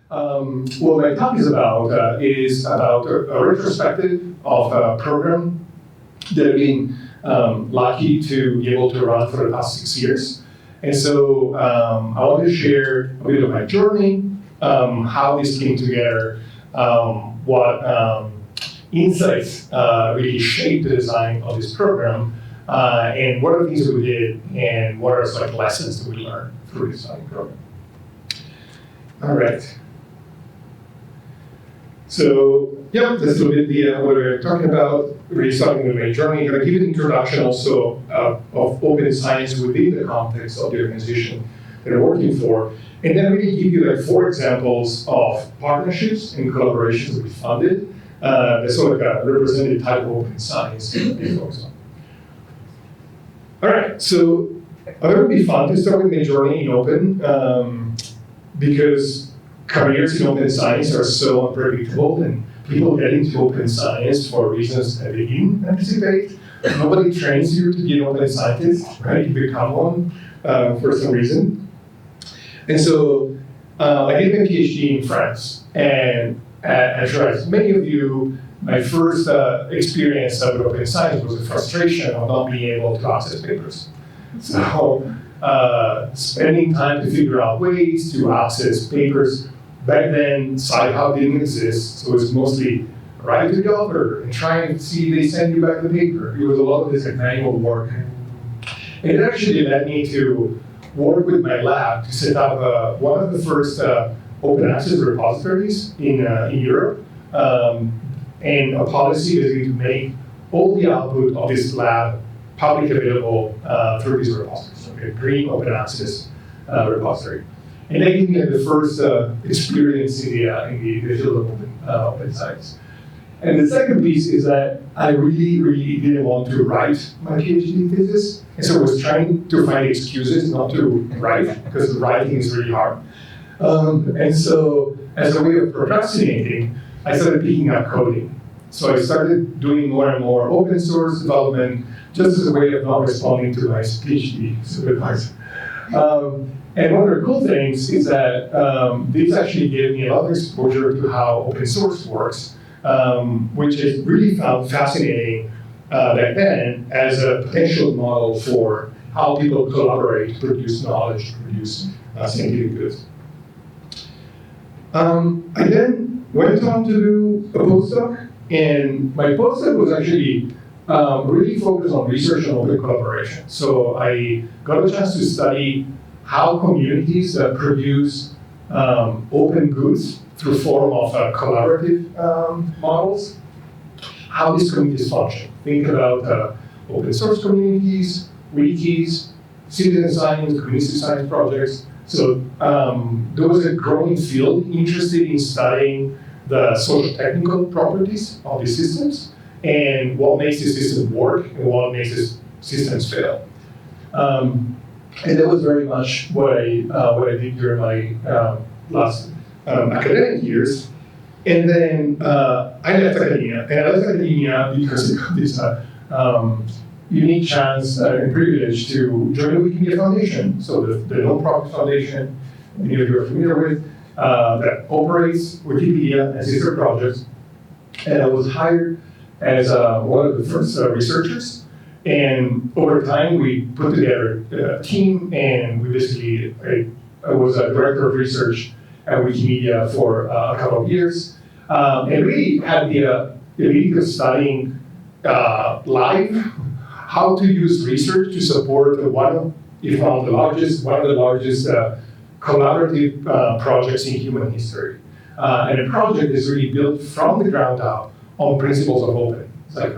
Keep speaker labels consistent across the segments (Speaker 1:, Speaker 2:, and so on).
Speaker 1: What my talk is about a retrospective of a program that I've been lucky to be able to run for the past 6 years. And so I want to share a bit of my journey, how this came together, what insights really shaped the design of this program, and what are the things that we did, and what are some lessons that we learned through this design program. All right. So, yeah, that's a little bit what we're talking about, really starting with my journey. I'm going to give you an introduction also of open science within the context of the organization that I'm working for, and then really give you like 4 examples of partnerships and collaborations that we funded. That's sort of like a representative type of open science that we focus on. All right, so I thought it would be fun to start with my journey in open, because careers in open science are so unpredictable, and people get into open science for reasons that they didn't anticipate. Nobody trains you to be an open scientist, right? You become one for some reason. And so I did my PhD in France, and as many of you, my first experience with open science was a frustration of not being able to access papers. So spending time to figure out ways to access papers. Back then, SciHub didn't exist, so it was mostly write to the author and try and see if they send you back the paper. It was a lot of this manual work. And it actually led me to work with my lab to set up one of the first open access repositories in Europe, and a policy basically to make all the output of this lab publicly available through these repositories, so a green open access repository. And that gave me the first experience in the field of open science. And the second piece is that I really, really didn't want to write my PhD thesis. And so I was trying to find excuses not to write, because writing is really hard. And so as a way of procrastinating, I started picking up coding. So I started doing more and more open source development, just as a way of not responding to my PhD supervisor. And one of the cool things is that this actually gave me a lot of exposure to how open source works, which I really found fascinating back then as a potential model for how people collaborate to produce knowledge, to produce scientific goods. I then went on to do a postdoc, and my postdoc was actually really focused on research and open collaboration. So I got a chance to study how communities produce open goods through form of collaborative models, how these communities function. Think about open source communities, wikis, citizen science, community science projects. So there was a growing field interested in studying the social technical properties of these systems and what makes the system work and what makes the systems fail. And that was very much what I did during my last academic years. And then I left academia. And I left academia because I got this unique chance and privilege to join the Wikimedia Foundation. So the nonprofit foundation, many of you are familiar with, that operates Wikipedia and sister projects. And I was hired as one of the first researchers. And over time, we put together a team, and we basically, I was a director of research at Wikimedia for a couple of years, and really had the ability of studying live how to use research to support one of the largest collaborative projects in human history. And the project is really built from the ground up on principles of open. It's like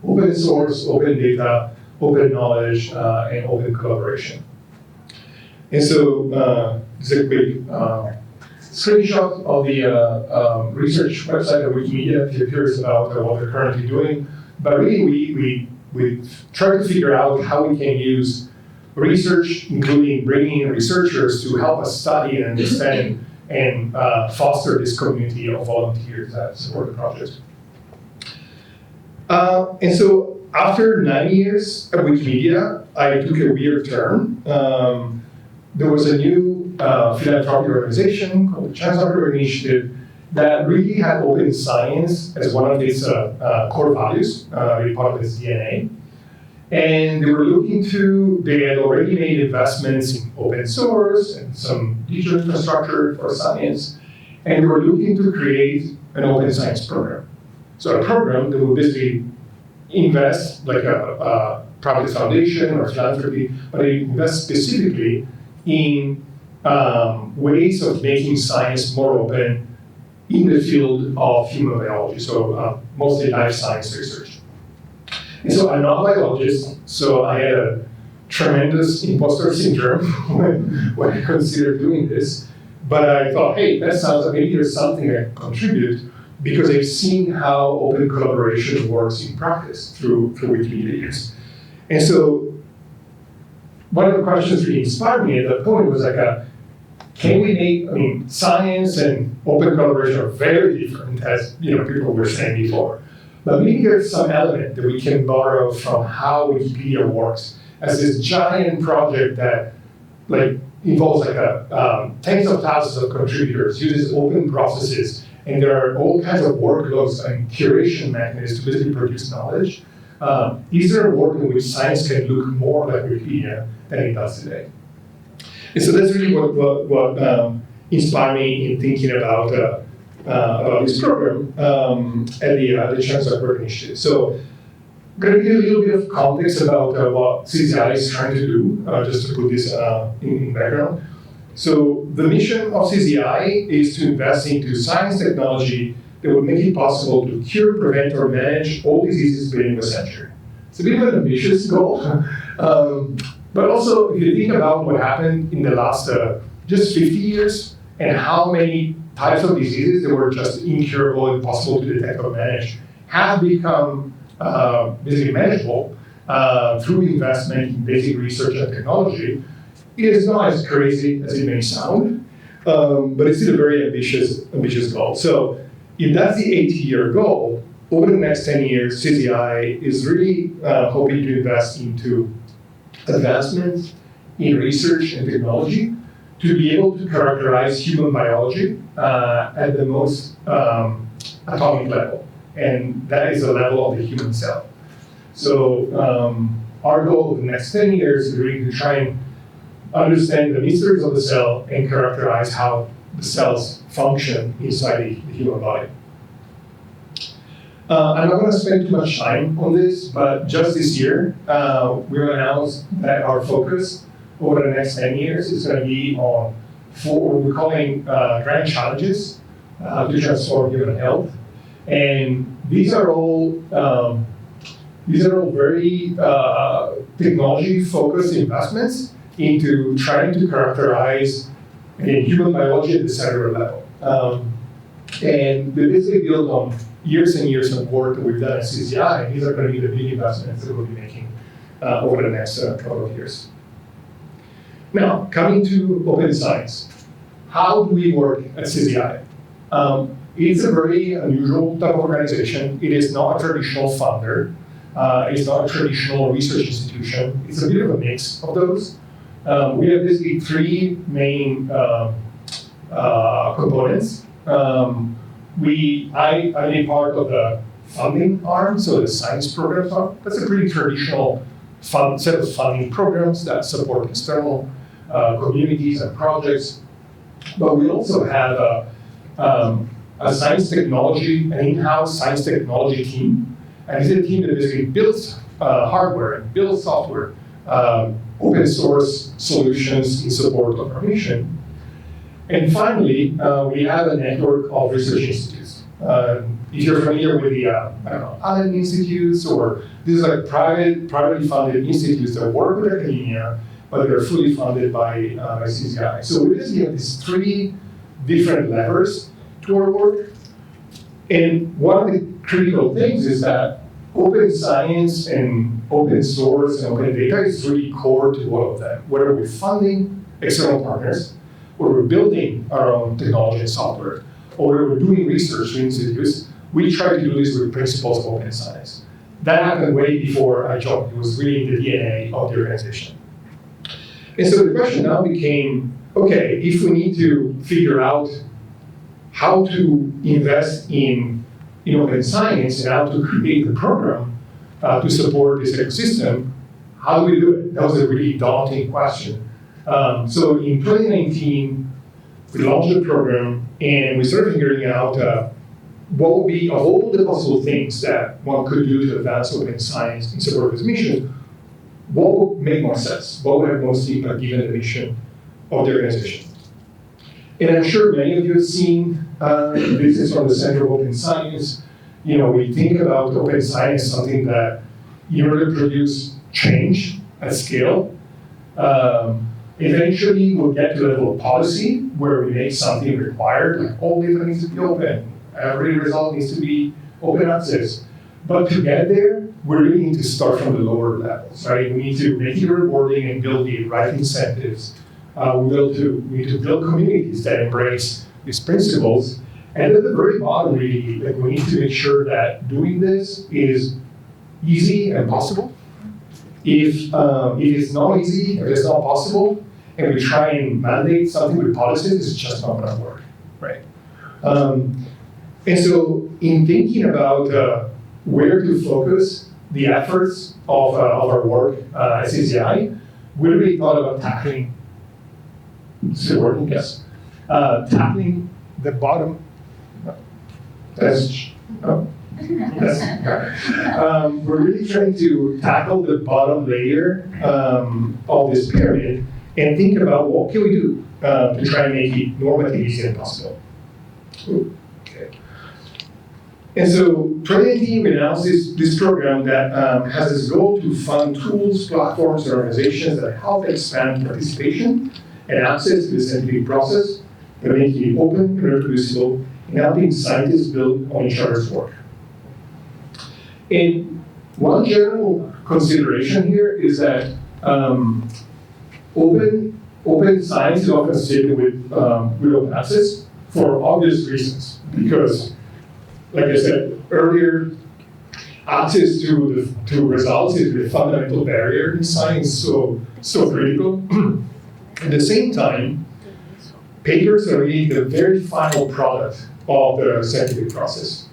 Speaker 1: open source, open data, open knowledge, and open collaboration. And so this is a quick screenshot of the research website of Wikimedia if you're curious about what they're currently doing. But really, we try to figure out how we can use research, including bringing in researchers to help us study and understand and foster this community of volunteers that support the project. And so after 9 years at Wikimedia, I took a weird turn. there was a new philanthropic organization called the Ciência Aberta Initiative that really had open science as one of its core values, really part of its DNA. And they were they had already made investments in open source and some digital infrastructure for science, and they were looking to create an open science program. So a program that would basically invest, like a private foundation or philanthropy, but it invests specifically in ways of making science more open in the field of human biology, so mostly life science research. And so I'm not a biologist, so I had a tremendous imposter syndrome when I considered doing this. But I thought, hey, that sounds like maybe there's something I can contribute, because I've seen how open collaboration works in practice through Wikimedia use. And so one of the questions really inspired me at that point was like, can we make, science and open collaboration are very different, as people were saying before. But maybe there's some element that we can borrow from how Wikipedia works as this giant project that involves tens of thousands of contributors, uses open processes, and there are all kinds of workloads and curation mechanisms to basically produce knowledge. Is there a world in which science can look more like Wikipedia than it does today? And so that's really what inspired me in thinking about this program at the Ciência Aberta Initiative. So I'm going to give a little bit of context about what CCI is trying to do, just to put this in background. So the mission of CCI is to invest into science technology that would make it possible to cure, prevent, or manage all diseases within a century. It's a bit of an ambitious goal, but also if you think about what happened in the last just 50 years and how many types of diseases that were just incurable, impossible to detect or manage, have become basically manageable through investment in basic research and technology. It is not as crazy as it may sound, but it's still a very ambitious goal. So if that's the 80-year goal, over the next 10 years, CCI is really hoping to invest into advancements in research and technology to be able to characterize human biology at the most atomic level. And that is the level of the human cell. So our goal over the next 10 years is really to try and understand the mysteries of the cell and characterize how the cells function inside the human body. I'm not going to spend too much time on this, but just this year, we announced that our focus over the next 10 years is going to be on what we're calling grand challenges to transform human health. And these are all very technology-focused investments into trying to characterize human biology at the cellular level. And they basically build on years and years of work that we've done at CCI. These are going to be the big investments that we'll be making over the next couple of years. Now, coming to open science. How do we work at CCI? It's a very unusual type of organization. It is not a traditional funder. It's not a traditional research institution. It's a bit of a mix of those. We have basically three main components. I'm a part of the funding arm, so the science programs arm. That's a pretty traditional set of funding programs that support external communities and projects. But we also have a science technology, an in-house science technology team. And it's a team that basically builds hardware and builds software, open source solutions in support of our mission. And finally, we have a network of research institutes. If you're familiar with the, Allen Institutes, or these are like privately funded institutes that work with academia, but they're fully funded by CCI. So we basically have these three different levers to our work. And one of the critical things is that open science and open source and open data is really core to all of them. Whether we're funding external partners, or we're building our own technology and software, or we're doing research in institutes, we try to do this with principles of open science. That happened way before I joined. It was really in the DNA of the organization. And so the question now became, okay, if we need to figure out how to invest in open science and how to create a program to support this ecosystem, how do we do it? That was a really daunting question. So in 2019, we launched the program and we started figuring out what would be, of all the possible things that one could do to advance open science in support of this mission, what would make more sense? What would have most impact given the mission of the organization? And I'm sure many of you have seen this from the Center of Open Science. We think about open science as something that, in order to produce change at scale, eventually we'll get to the level of policy where we make something required, like all data needs to be open, every result needs to be open access. But to get there, we really need to start from the lower levels, right? We need to make it rewarding and build the right incentives. We need to build communities that embrace these principles. And at the very bottom, really, we need to make sure that doing this is easy and possible. If it's not easy, if it's not possible, and we try and mandate something with policies, it's just not going to work, right? And so in thinking about where to focus the efforts of our work at CCI, we really thought about tackling, is it working? Yes. Tackling the bottom. We're really trying to tackle the bottom layer of this pyramid and think about what can we do to try and make it normatively easy as possible. Okay. And so 2019, we announced this program that has this goal to fund tools, platforms, and organizations that help expand participation and access to the scientific process by making it open and reproducible and helping scientists build on each other's work. And one general consideration here is that open science is often associated with open access for obvious reasons, because, like I said earlier, access to results is a fundamental barrier in science, so critical. At the same time, papers are really the very final product of the scientific process.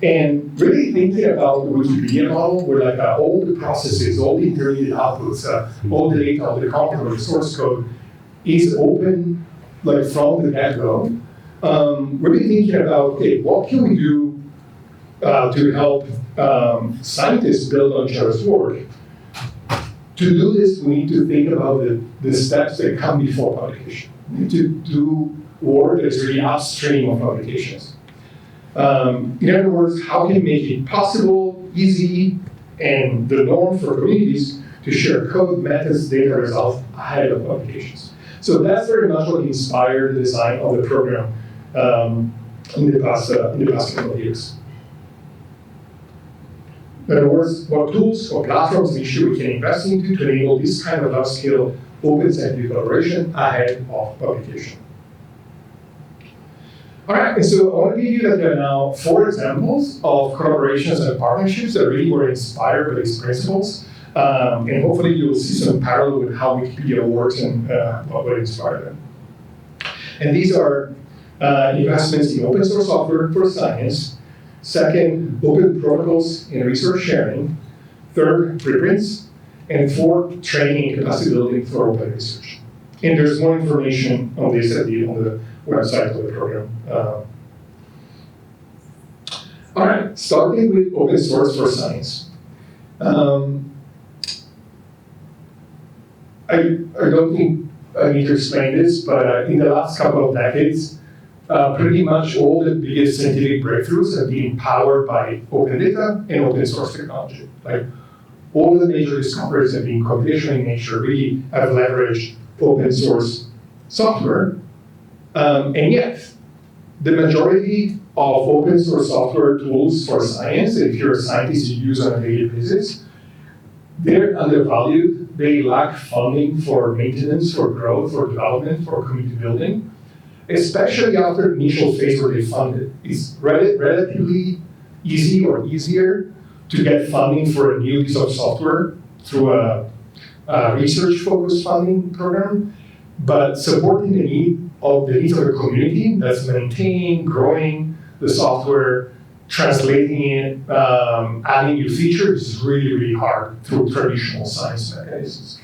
Speaker 1: And really thinking about the Wikimedia model, where like all the processes, all the intermediate outputs, all the data, all the content, the source code is open, like from the get-go. Really thinking about, okay, what can we do to help scientists build on each other's work? To do this, we need to think about the steps that come before publication. We need to do work that's really upstream of publications. In other words, how can we make it possible, easy, and the norm for communities to share code, methods, data, results ahead of publications? So that's very much what inspired the design of the program in the past couple of years. In other words, what tools or platforms we can invest into to enable this kind of upscale open scientific collaboration ahead of publication. All right, and so I want to give you now 4 examples of collaborations and partnerships that really were inspired by these principles. And hopefully you'll see some parallel with how Wikipedia works and what inspired them. And these are investments in open source software for science. Second, open protocols in research sharing. Third, preprints. And 4, training and capacity building for open research. And there's more information on this on the website of the program. All right, starting with open source for science. I don't think I need to explain this, but in the last couple of decades, pretty much all the biggest scientific breakthroughs have been powered by open data and open source technology. Like all the major discoveries have been computational in nature, really have leveraged open source software. And yet, the majority of open source software tools for science, if you're a scientist you use on a daily basis, they're undervalued. They lack funding for maintenance, for growth, for development, for community building, especially after the initial phase where they fund it. It's relatively easy or easier to get funding for a new piece of software through a research-focused funding program, but supporting the needs of the community that's maintaining, growing the software, translating it, adding new features is really, really hard through traditional science mechanisms.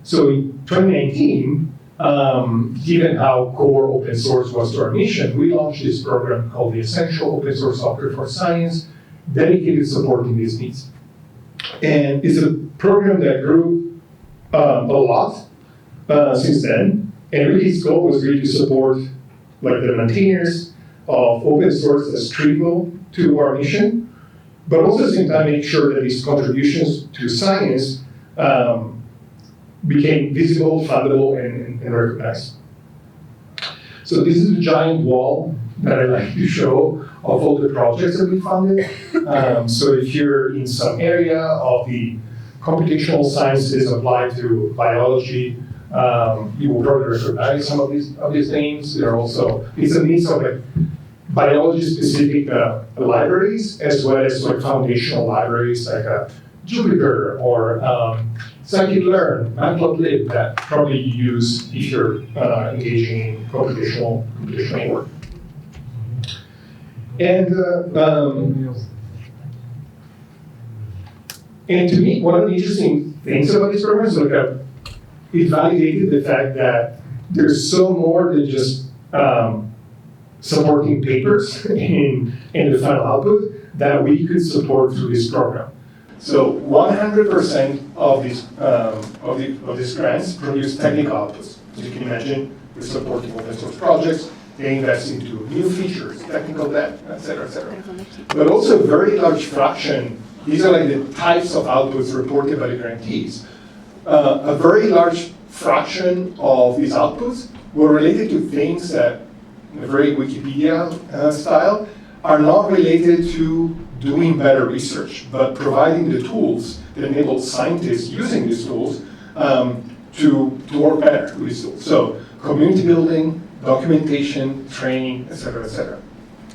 Speaker 1: So in 2019, given how core open source was to our mission, we launched this program called the Essential Open Source Software for Science, dedicated to supporting these needs. And it's a program that grew a lot since then, and really its goal was really to support like the maintainers of open source as critical to our mission, but also at the same time make sure that these contributions to science became visible, fundable, and recognized. So this is a giant wall that I like to show of all the projects that we funded. So if you're in some area of the computational sciences applied to biology, you will probably recognize some of these names. There are also, it's a mix of like biology-specific libraries as well as like foundational libraries like Jupyter or scikit-learn, matplotlib that probably you use if you're engaging in computational work. And to me, one of the interesting things about this program is like it validated the fact that there's so more than just supporting papers in the final output that we could support through this program. So 100% of these grants produce technical outputs. As you can imagine, we're supporting open source projects. They invest into new features, technical debt, et cetera, et cetera. But also a very large fraction, these are like the types of outputs reported by the grantees. A very large fraction of these outputs were related to things that, in a very Wikipedia style, are not related to doing better research, but providing the tools that enable scientists using these tools to work better with these tools. So community building, documentation, training, et cetera, et cetera.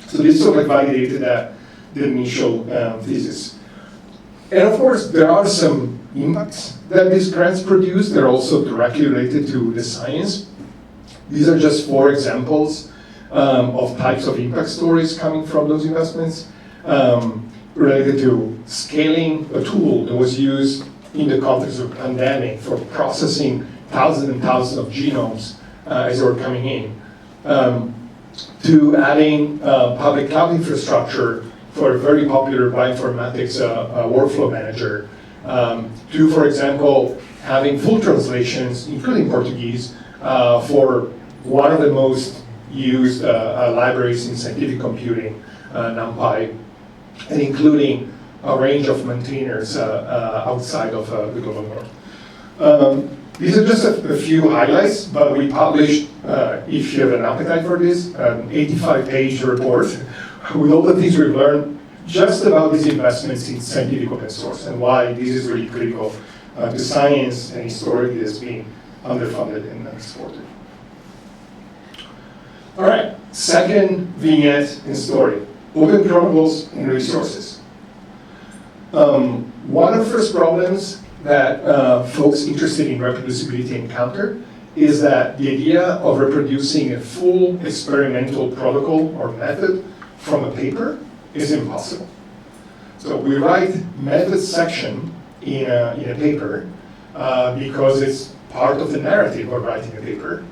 Speaker 1: So this sort of validated the initial thesis. And of course, there are some impacts that these grants produce. They're also directly related to the science. These are just 4 examples of types of impact stories coming from those investments. Related to scaling a tool that was used in the context of a pandemic for processing thousands and thousands of genomes as they were coming in, to adding public cloud infrastructure for a very popular bioinformatics workflow manager, to, for example, having full translations, including Portuguese, for one of the most used libraries in scientific computing, NumPy, and including a range of maintainers outside of the global north. These are just a few highlights, but we published, if you have an appetite for this, an 85-page report with all the things we've learned just about these investments in scientific open source and why this is really critical to science and historically has been underfunded and unsupported. All right, second vignette and story, open protocols and resources. One of the first problems that folks interested in reproducibility encounter is that the idea of reproducing a full experimental protocol or method from a paper is impossible. So we write method section in a paper because it's part of the narrative of writing a paper,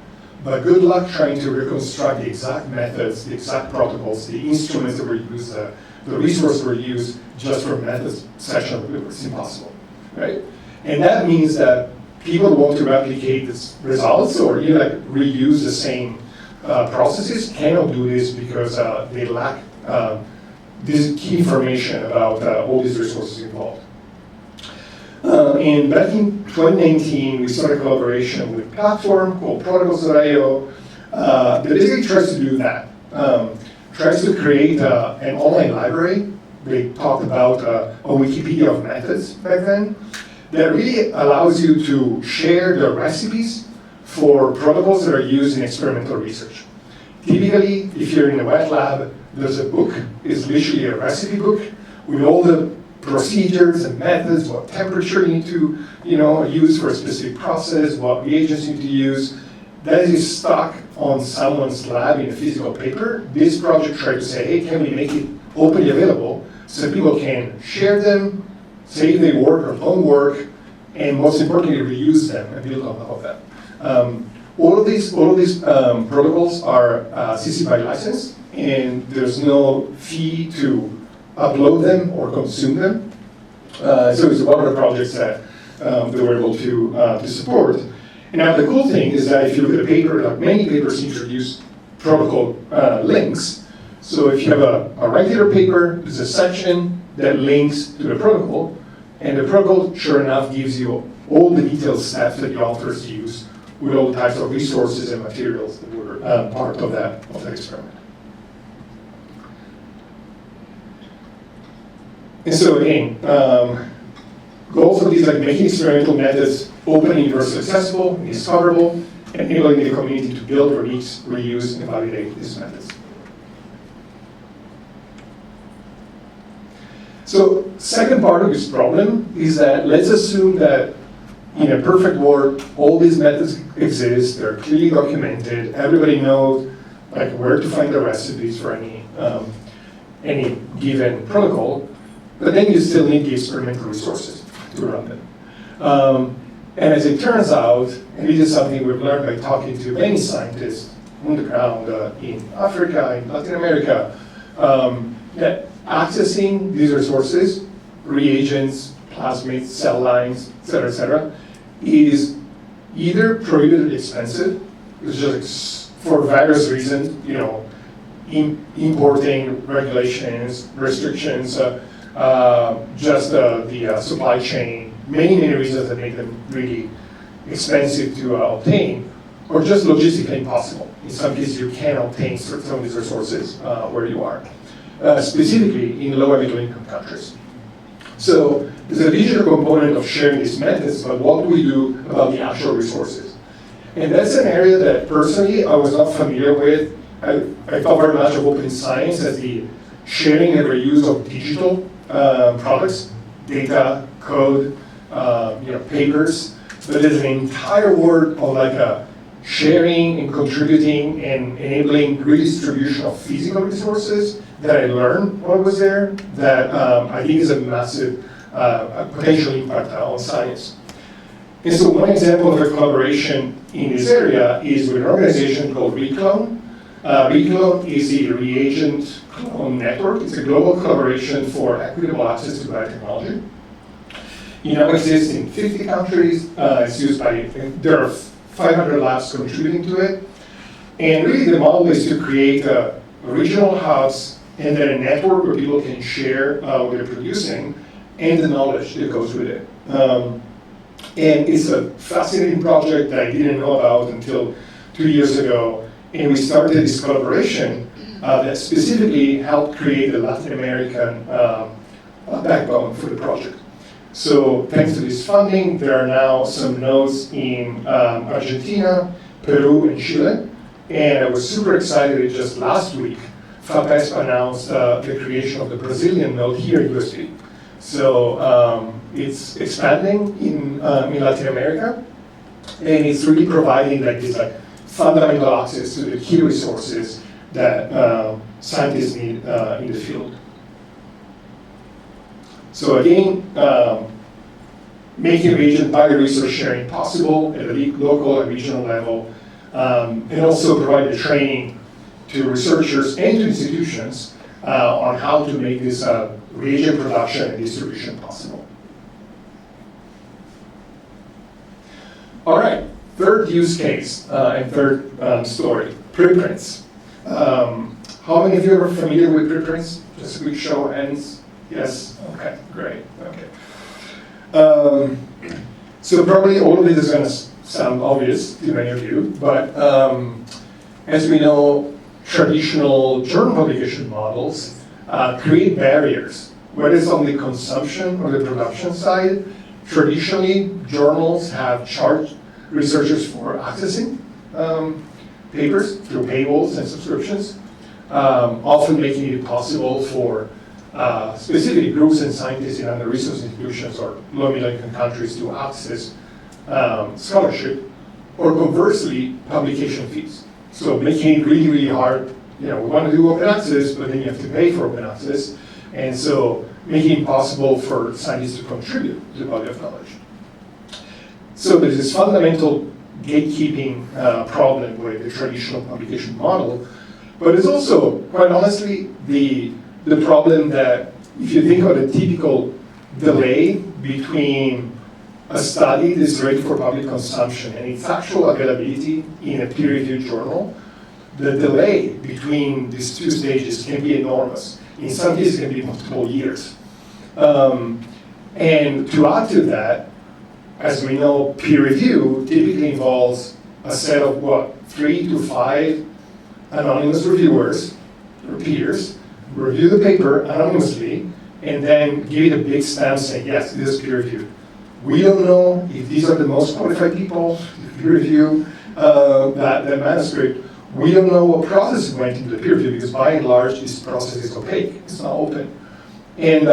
Speaker 1: but good luck trying to reconstruct the exact methods, the exact protocols, the instruments that were used, the resources were used just for methods section of the paper. It's impossible, right? And that means that people want to replicate these results or even like reuse the same processes cannot do this because they lack this key information about all these resources involved. And back in 2019, we started a collaboration with a platform called Protocols.io that basically tries to do that. Tries to create an online library. We talked about a Wikipedia of methods back then that really allows you to share the recipes for protocols that are used in experimental research. Typically, if you're in a wet lab, there's a book. It's literally a recipe book with all the procedures and methods, what temperature you need to use for a specific process, what reagents you need to use. That is stuck on someone's lab in a physical paper. This project tried to say, hey, can we make it openly available so people can share them, save their work or homework, and most importantly, reuse them and build on top of that. All of these protocols are CC BY licensed, and there's no fee to upload them or consume them. So it's one of the projects that they were able to support. And now the cool thing is that if you look at the paper, like many papers introduce protocol links. So if you have a regular paper, there's a section that links to the protocol, and the protocol, sure enough, gives you all the detailed steps that the authors use with all types of resources and materials that were part of that experiment. And so again, goals of these, like making experimental methods open and universally accessible and discoverable, and enabling the community to build, remix, reuse, and validate these methods. So second part of this problem is that let's assume that in a perfect world, all these methods exist, they're clearly documented, everybody knows like where to find the recipes for any given protocol, but then you still need the experimental resources to run them. And as it turns out, and this is something we've learned by talking to many scientists on the ground in Africa, in Latin America, that accessing these resources, reagents, plasmids, cell lines, et cetera, is either prohibitively expensive, it's just for various reasons, importing regulations, restrictions, just the supply chain, many reasons that make them really expensive to obtain, or just logistically impossible. In some cases, you can't obtain some of these resources where you are, specifically in low and middle income countries. So there's a digital component of sharing these methods, but what do we do about the actual resources? And that's an area that personally I was not familiar with. I thought very much of open science as the sharing and reuse of digital products, data, code, papers, but there's an entire world of like sharing and contributing and enabling redistribution of physical resources that I learned while I was there that I think is a massive potential impact on science. And so one example of a collaboration in this area is with an organization called Reclone. Reclone is a reagent clone network. It's a global collaboration for equitable access to biotechnology. It now exists in 50 countries. It's used by, there are 500 labs contributing to it. And really the model is to create regional hubs and then a network where people can share what they're producing and the knowledge that goes with it. And it's a fascinating project that I didn't know about until 2 years ago. And we started this collaboration that specifically helped create the Latin American backbone for the project. So thanks to this funding, there are now some nodes in Argentina, Peru, and Chile. And I was super excited just last week, FAPESP announced the creation of the Brazilian node here in USP. So it's expanding in Latin America, and it's really providing like this fundamental access to the key resources that scientists need in the field. So again, making reagent bio-resource sharing possible at a local and regional level, and also provide the training to researchers and to institutions on how to make this reagent production and distribution possible. All right, third use case and third story, preprints. How many of you are familiar with preprints? Just a quick show of hands. Yes? Okay, great. Okay. So probably all of this is going to sound obvious to many of you, but as we know, traditional journal publication models create barriers, whether it's on the consumption or the production side. Traditionally, journals have charged researchers for accessing papers through paywalls and subscriptions, often making it possible for specific groups and scientists in under-resourced institutions or low-middle-income countries to access scholarship, or conversely, publication fees. So making it really, really hard. We want to do open access, but then you have to pay for open access. And so making it possible for scientists to contribute to the body of knowledge. So there's this fundamental gatekeeping problem with the traditional publication model, but it's also, quite honestly, the problem that if you think about a typical delay between a study that's ready for public consumption and its actual availability in a peer-reviewed journal, the delay between these two stages can be enormous. In some cases, it can be multiple years. And to add to that, as we know, peer review typically involves a set of 3 to 5 anonymous reviewers, or peers, review the paper anonymously, and then give it a big stamp saying, yes, this is peer reviewed. We don't know if these are the most qualified people to peer review that manuscript. We don't know what process went into the peer review, because by and large, this process is opaque. It's not open. And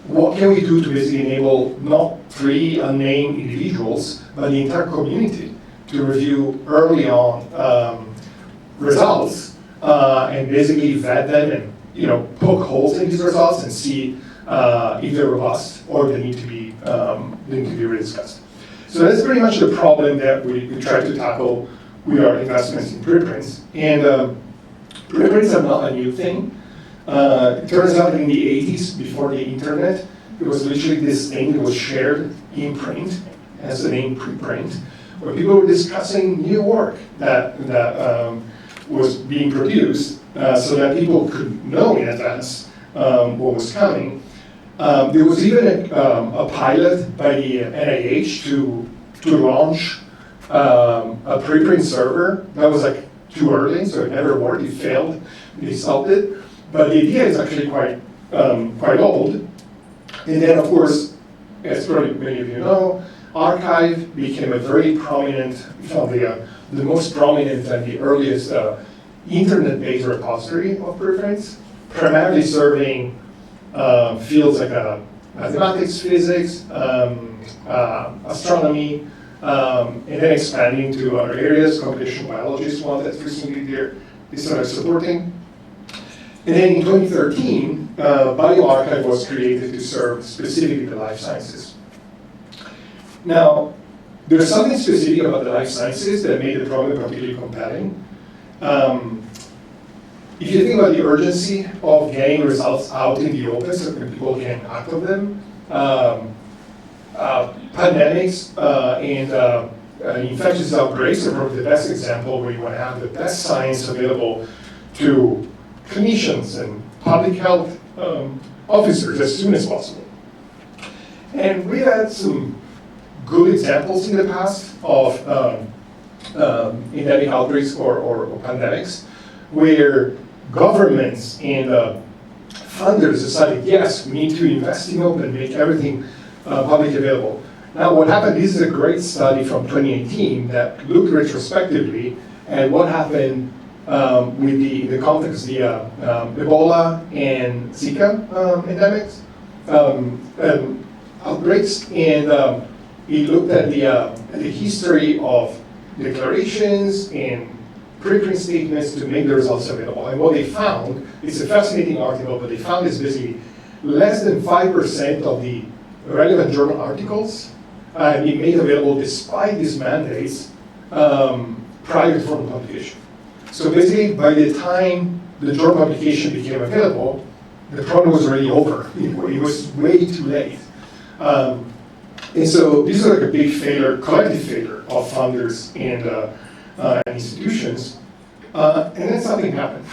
Speaker 1: what can we do to basically enable not 3 unnamed individuals, but the entire community to review early on results and basically vet them and poke holes in these results and see if they're robust or they need to be rediscussed. So that's pretty much the problem that we try to tackle with our investments in preprints. And preprints are not a new thing. It turns out in the 80s, before the internet, it was literally this thing that was shared in print, as the name preprint, where people were discussing new work that was being produced so that people could know in advance what was coming. There was even a pilot by the NIH to launch a preprint server. That was too early, so it never worked. It failed. They solved it. But the idea is actually quite old. And then, of course, as probably many of you know, arXiv became a very prominent, the most prominent and the earliest internet-based repository of preprints, primarily serving fields like mathematics, physics, astronomy, and then expanding to other areas. Computational biology is one that's recently they started supporting. And then in 2013, bioRxiv was created to serve specifically the life sciences. Now, there's something specific about the life sciences that made the problem particularly compelling. If you think about the urgency of getting results out in the open so that people can act on them, pandemics and infectious outbreaks are probably the best example where you want to have the best science available to clinicians and public health officers as soon as possible. And we've had some good examples in the past of endemic outbreaks or pandemics where governments and funders decided, yes, we need to invest in open, make everything publicly available. Now what happened, this is a great study from 2018 that looked retrospectively at what happened with the context, the Ebola and Zika endemics, outbreaks, and it looked at the history of declarations and preprint statements to make the results available. And what they found, it's a fascinating article, but they found is basically less than 5% of the relevant journal articles being made available despite these mandates prior to formal publication. So basically, by the time the journal publication became available, the problem was already over. It was way too late. And so this is like a big failure, collective failure of funders and institutions. And then something happened.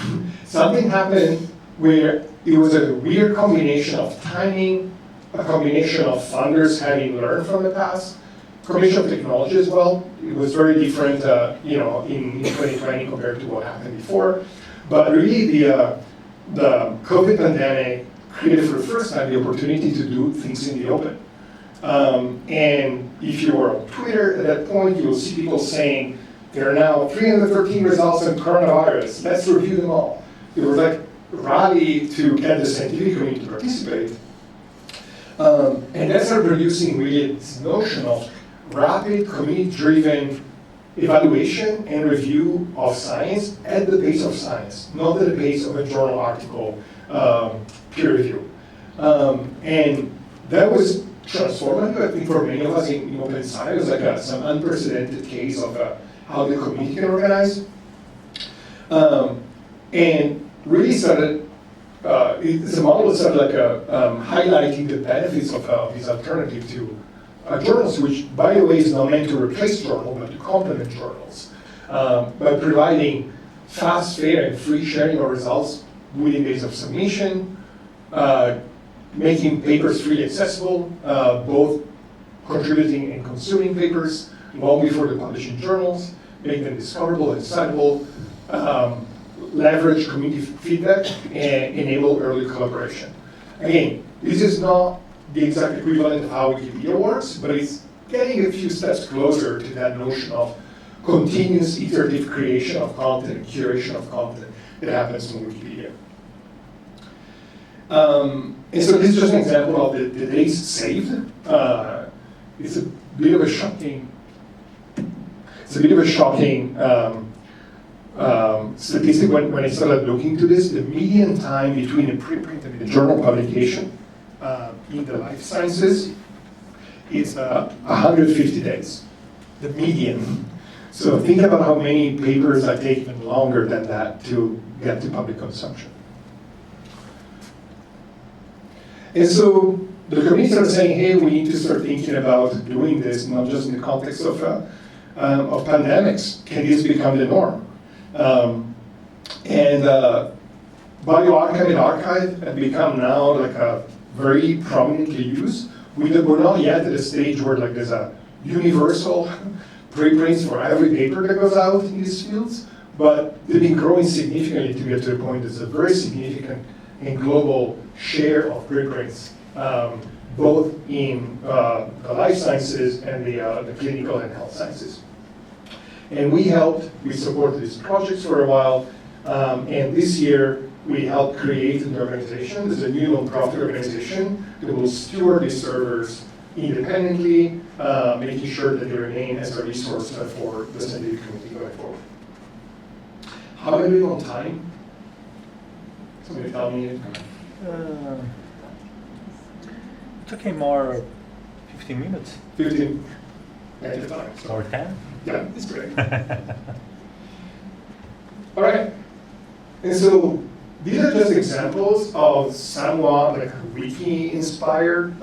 Speaker 1: Something happened where it was a weird combination of timing, a combination of funders having learned from the past, combination of technology as well. It was very different, in 2020 compared to what happened before. But really, the COVID pandemic created for the first time the opportunity to do things in the open. And if you were on Twitter at that point, you will see people saying, there are now 313 results on coronavirus. Let's review them all. There were rally to get the scientific community to participate. And that started producing really this notion of rapid, community-driven evaluation and review of science at the pace of science, not at the pace of a journal article peer review. And that was transformative, I think, for many of us in open science. It was like some unprecedented case of how the community can organize. And really started, it's a model that started like highlighting the benefits of this alternative to journals, which, by the way, is not meant to replace journals, but to complement journals, by providing fast, fair, and free sharing of results within days of submission, making papers freely accessible, both contributing and consuming papers long before they publish in journals, make them discoverable and citable, leverage community feedback, and enable early collaboration. Again, this is not the exact equivalent of how Wikimedia works, but it's getting a few steps closer to that notion of continuous iterative creation of content, curation of content that happens in Wikipedia. And so this is just an example of the days saved. It's a bit of a shocking statistic when I started looking to this. The median time between a preprint and the journal publication in the life sciences is 150 days, the median. So think about how many papers take even longer than that to get to public consumption. And so the community started saying, hey, we need to start thinking about doing this, not just in the context of pandemics. Can this become the norm? And bioarchive and archive have become now like a very prominently used. We're not yet at a stage where like there's a universal preprints for every paper that goes out in these fields, but they've been growing significantly to get to a point that's a very significant and global share of preprints, both in the life sciences and the clinical and health sciences. And we supported these projects for a while, and this year we helped create an organization. There's a new nonprofit organization that will steward these servers independently, making sure that they remain as a resource for the scientific community going forward. How am I doing on time? Somebody tell me.
Speaker 2: It's okay, more 15 minutes.
Speaker 1: 15. Negative time.
Speaker 2: Or 10?
Speaker 1: Yeah, it's great. All right. And so these are just examples of somewhat like wiki-inspired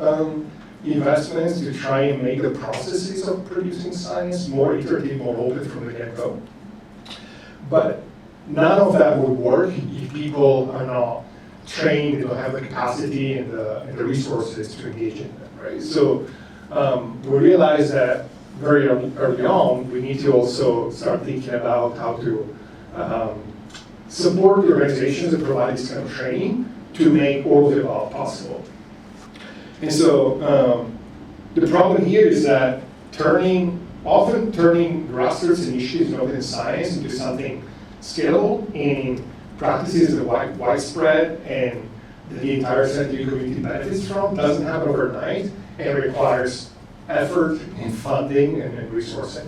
Speaker 1: investments to try and make the processes of producing science more iterative, more open from the get-go. But none of that would work if people are not trained, don't have the capacity and the resources to engage in them, right? So we realized that very early on, we need to also start thinking about how to support the organizations that provide this kind of training to make all of it possible. And so the problem here is that often turning grassroots initiatives in open science into something scalable in practices that are widespread and that the entire scientific community benefits from doesn't happen overnight and requires effort and funding and resourcing.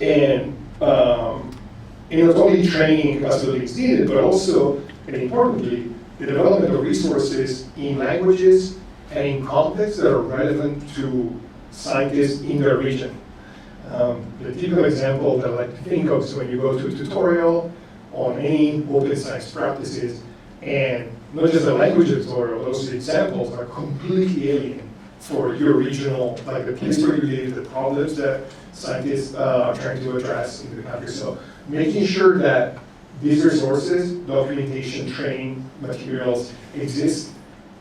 Speaker 1: And not only training capacity is needed, but also, and importantly, the development of resources in languages and in contexts that are relevant to scientists in their region. The typical example that I like to think of is when you go to a tutorial on any open science practices, and not just a language tutorial, those examples are completely alien for your regional, like the place where you live, the problems that scientists are trying to address in the country. So making sure that these resources, documentation, training, materials exist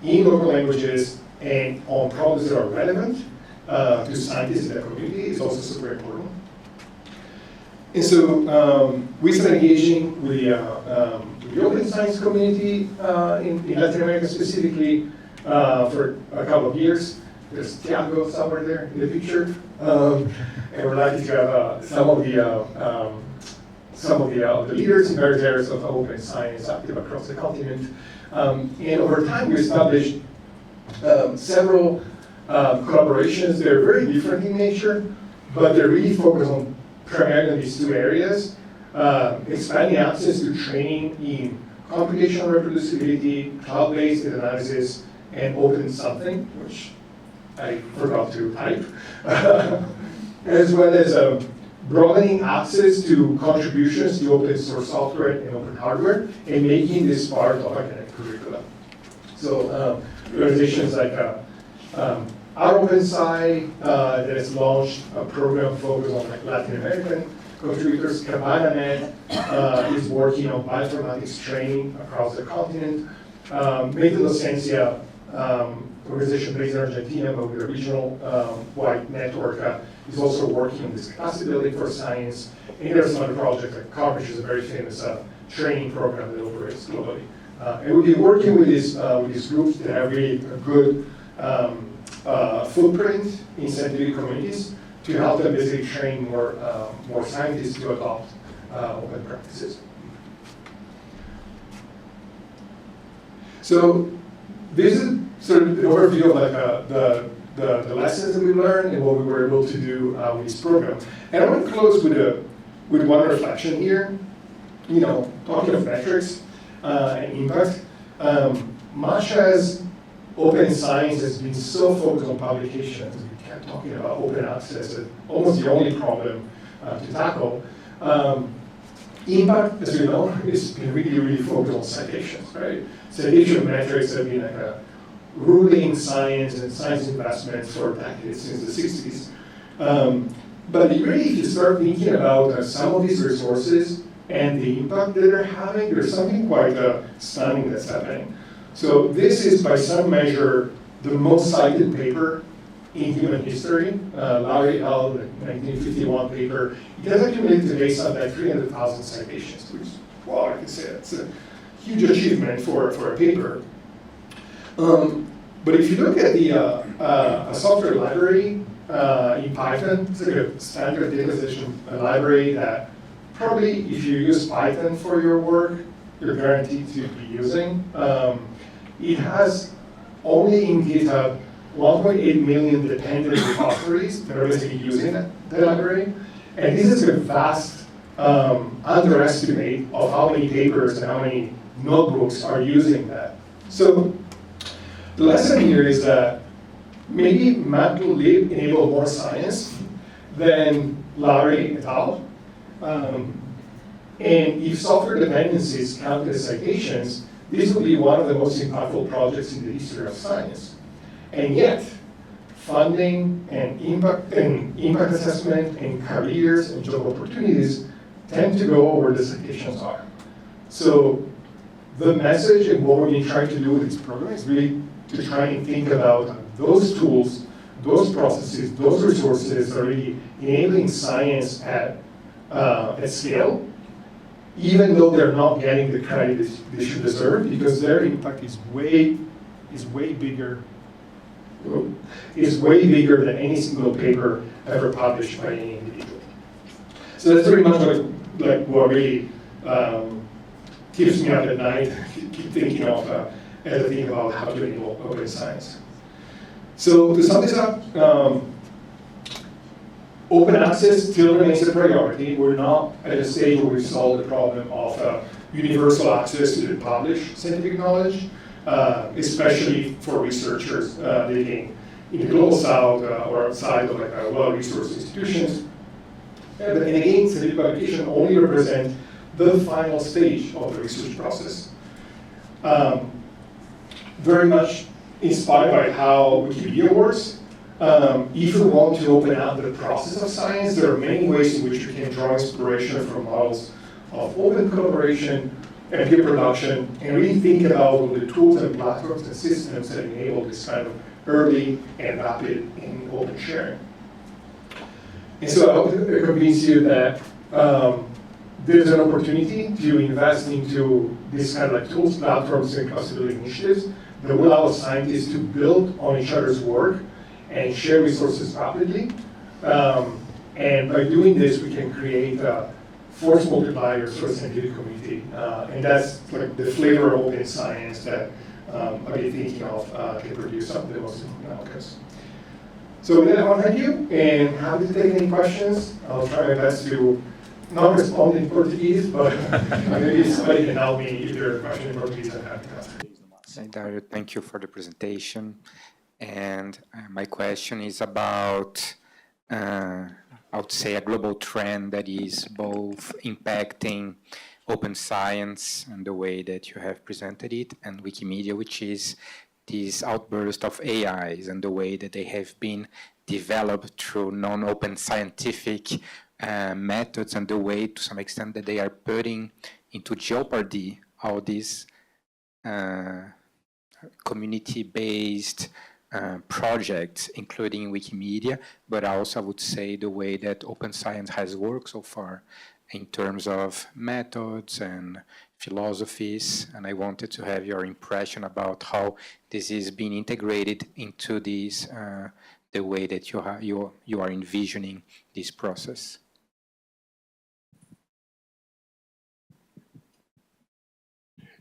Speaker 1: in local languages and on problems that are relevant to scientists in the community is also super important. And so we started engaging with the open science community in Latin America specifically for a couple of years. There's Tiago somewhere there in the picture. And we're lucky to have some of the some of the leaders in various areas of open science active across the continent. And over time, we established several collaborations. They're very different in nature, but they're really focused on primarily these two areas. Expanding access to training in computational reproducibility, cloud-based data analysis, and open something, which I forgot to type, as well as broadening access to contributions to open source software and open hardware, and making this part of academic curriculum. So organizations like our Open Sci that has launched a program focused on like Latin American contributors. CabanaNet is working on bioinformatics training across the continent. Método Ciencia, organization based in Argentina, but with a regional wide network, is also working on this capacity building for science. And there's another project like COMP, which is a very famous training program that operates globally. And we've been working with these groups that have really a good footprint in scientific communities to help them basically train more scientists to adopt open practices. So this is sort of an overview of like the lessons that we learned and what we were able to do with this program. And I want to close with one reflection here. You know, talking of metrics and impact, much as open science has been so focused on publications, we kept talking about open access as almost the only problem to tackle. Impact, as we know, has been really, really focused on citations, right? Citation metrics have been like a ruling science and science investments for decades, since the 60s. But really, if you start thinking about some of these resources and the impact that they're having, there's something quite stunning that's happening. So this is, by some measure, the most cited paper in human history. Lowry held the 1951 paper. It has accumulated today something like 300,000 citations, which, well, I can say it's a huge achievement for a paper. But if you look at a software library in Python, it's like a standard data acquisition library that probably, if you use Python for your work, you're guaranteed to be using. It has only in GitHub 1.8 million dependent repositories that are basically using the library. And this is a vast underestimate of how many papers and how many notebooks are using that. So the lesson here is that maybe Matplotlib enabled more science than Lowry et al. And if software dependencies count as citations, this would be one of the most impactful projects in the history of science. And yet, funding and impact assessment and careers and job opportunities tend to go where the citations are. So the message and what we've been trying to do with this program is really to try and think about those tools, those processes, those resources that are really enabling science at scale, even though they're not getting the credit they should deserve, because their impact is way bigger than any single paper ever published by any individual. So that's pretty much like what really keeps me up at night, keep thinking of as I think about how to enable open science. So to sum this up, open access still remains a priority. We're not at a stage where we've solved the problem of universal access to the published scientific knowledge, especially for researchers living in the global south or outside of like well-resourced institutions. And again, scientific publication only represents the final stage of the research process. Very much inspired by how Wikimedia works. If we want to open up the process of science, there are many ways in which we can draw inspiration from models of open collaboration and peer production, and really think about the tools and platforms and systems that enable this kind of early and rapid and open sharing. And so I hope to convince you that there's an opportunity to invest into this kind of like tools, platforms, and cluster initiatives that will allow scientists to build on each other's work and share resources rapidly. And by doing this, we can create force multipliers for the scientific community. And that's like the flavor of open science that I've been thinking of to produce some of the most important outcomes. So with that, I want to thank you, and happy to take any questions. I'll try my best to not respond in Portuguese, but maybe somebody can help me if there are questions in Portuguese. I'm happy to ask.
Speaker 3: Dario, thank you for the presentation. And my question is about, I would say, a global trend that is both impacting open science and the way that you have presented it, and Wikimedia, which is this outburst of AIs and the way that they have been developed through non-open scientific methods, and the way, to some extent, that they are putting into jeopardy all these community-based projects, including Wikimedia, but also I would say the way that open science has worked so far in terms of methods and philosophies. And I wanted to have your impression about how this is being integrated into this, the way that you are envisioning this process.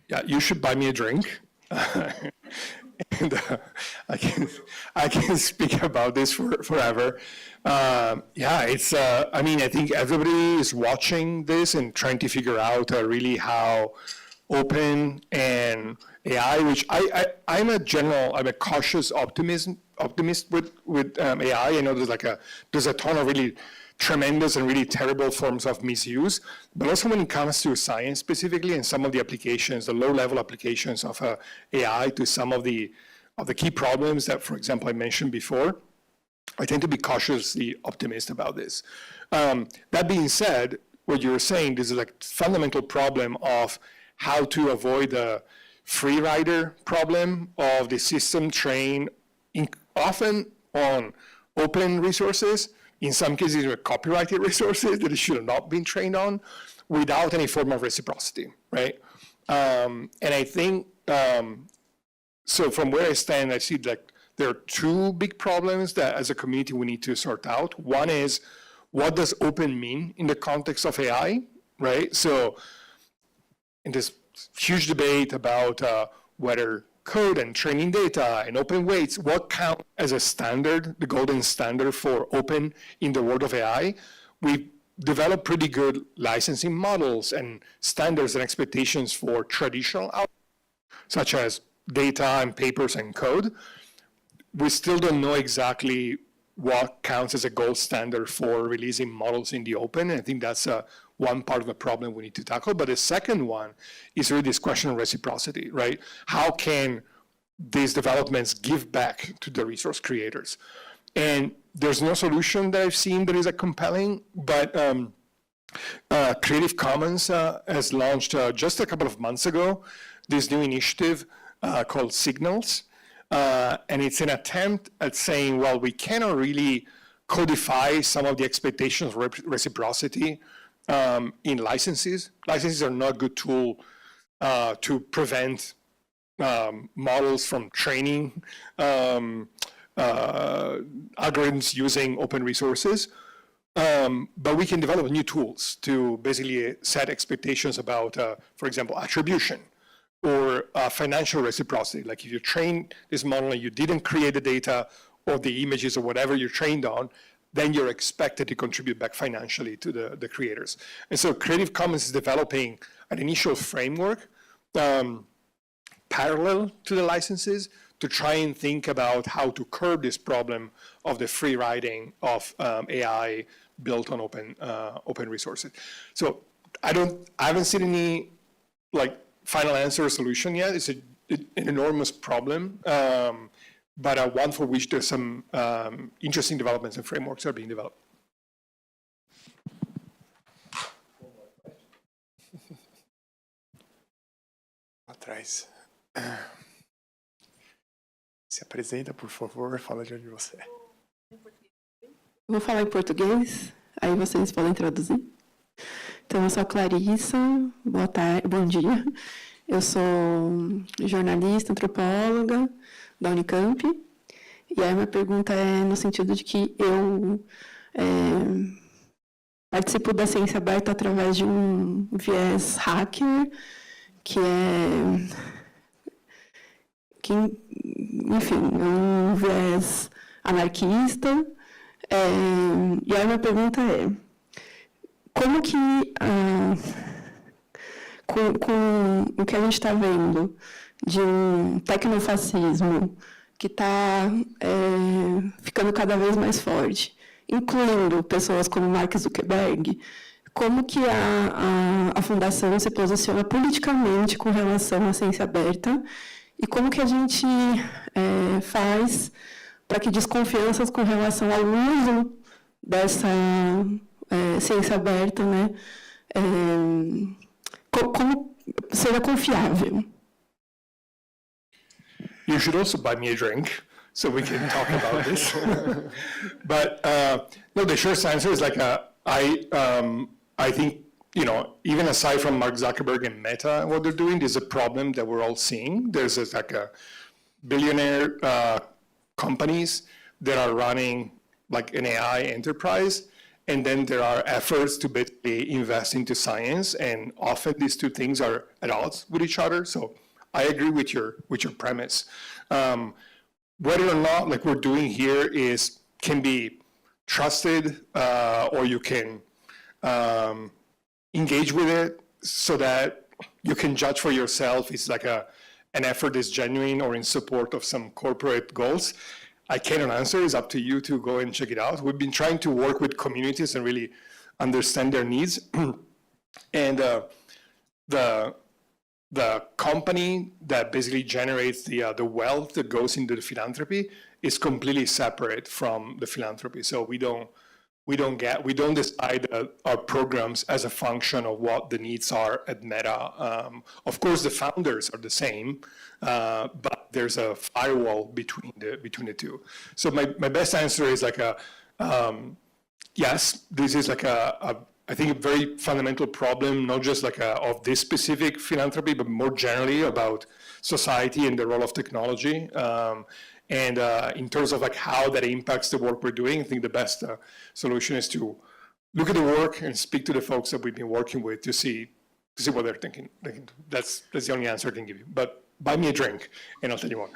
Speaker 4: Yeah, you should buy me a drink. And I can speak about this forever. Yeah, it's. I mean, I think everybody is watching this and trying to figure out really how open and AI, which I'm a cautious optimist with AI. I know there's a ton of really tremendous and really terrible forms of misuse, but also when it comes to science specifically and some of the applications, the low-level applications of AI to some of the key problems that, for example, I mentioned before, I tend to be cautiously optimistic about this. That being said, what you were saying, this is a fundamental problem of how to avoid the free rider problem of the system trained often on open resources, in some cases with copyrighted resources that it should have not been trained on, without any form of reciprocity, right? And I think, so from where I stand, I see that there are two big problems that as a community we need to sort out. One is, what does open mean in the context of AI, right? So in this huge debate about whether code and training data and open weights, what count as a standard, the golden standard for open in the world of AI? We've developed pretty good licensing models and standards and expectations for traditional outputs, such as data and papers and code. We still don't know exactly what counts as a gold standard for releasing models in the open. And I think that's one part of the problem we need to tackle. But the second one is really this question of reciprocity, right? How can these developments give back to the resource creators? And there's no solution that I've seen that is a compelling, but Creative Commons has launched just a couple of months ago this new initiative called Signals. And it's an attempt at saying, well, we cannot really codify some of the expectations of reciprocity in licenses. Licenses are not a good tool to prevent models from training algorithms using open resources. But we can develop new tools to basically set expectations about, for example, attribution or financial reciprocity. Like if you train this model and you didn't create the data or the images or whatever you're trained on, then you're expected to contribute back financially to the creators. And so Creative Commons is developing an initial framework parallel to the licenses to try and think about how to curb this problem of the free riding of AI built on open resources. So I haven't seen any final answer or solution yet. It's an enormous problem, but one for which there's some interesting developments and frameworks are being developed.
Speaker 5: Atrás. Se apresenta, por favor, fala de onde você é.
Speaker 6: Vou falar em português, aí vocês podem traduzir. Então, eu sou a Clarissa, boa tarde, bom dia. Eu sou jornalista, antropóloga da Unicamp. E aí, minha pergunta é no sentido de que eu participo da Ciência Aberta através de um viés hacker, enfim, é um viés anarquista. E aí minha pergunta é, como que, com o que a gente está vendo de um tecnofascismo que está ficando cada vez mais forte, incluindo pessoas como Mark Zuckerberg, como que a Fundação se posiciona politicamente com relação à ciência aberta e como que a gente faz para que desconfianças com relação ao uso dessa ciência aberta, né, como seja confiável?
Speaker 4: You should also buy me a drink so we can talk about this. But no, the short answer is like I think, you know, even aside from Mark Zuckerberg and Meta, what they're doing, there's a problem that we're all seeing. There's like a billionaire companies that are running like an AI enterprise, and then there are efforts to basically invest into science, and often these two things are at odds with each other. So I agree with your premise. Whether or not like we're doing here can be trusted, or you can engage with it so that you can judge for yourself. It's like an effort that's genuine or in support of some corporate goals. I cannot answer. It's up to you to go and check it out. We've been trying to work with communities and really understand their needs. And the company that basically generates the wealth that goes into the philanthropy is completely separate from the philanthropy. So we don't decide our programs as a function of what the needs are at Meta. Of course, the founders are the same, but there's a firewall between the two. So my best answer is like yes, this is like I think a very fundamental problem, not just like of this specific philanthropy, but more generally about society and the role of technology. And in terms of like how that impacts the work we're doing, I think the best solution is to look at the work and speak to the folks that we've been working with to see what they're thinking. That's the only answer I can give you. But buy me a drink and I'll tell you more.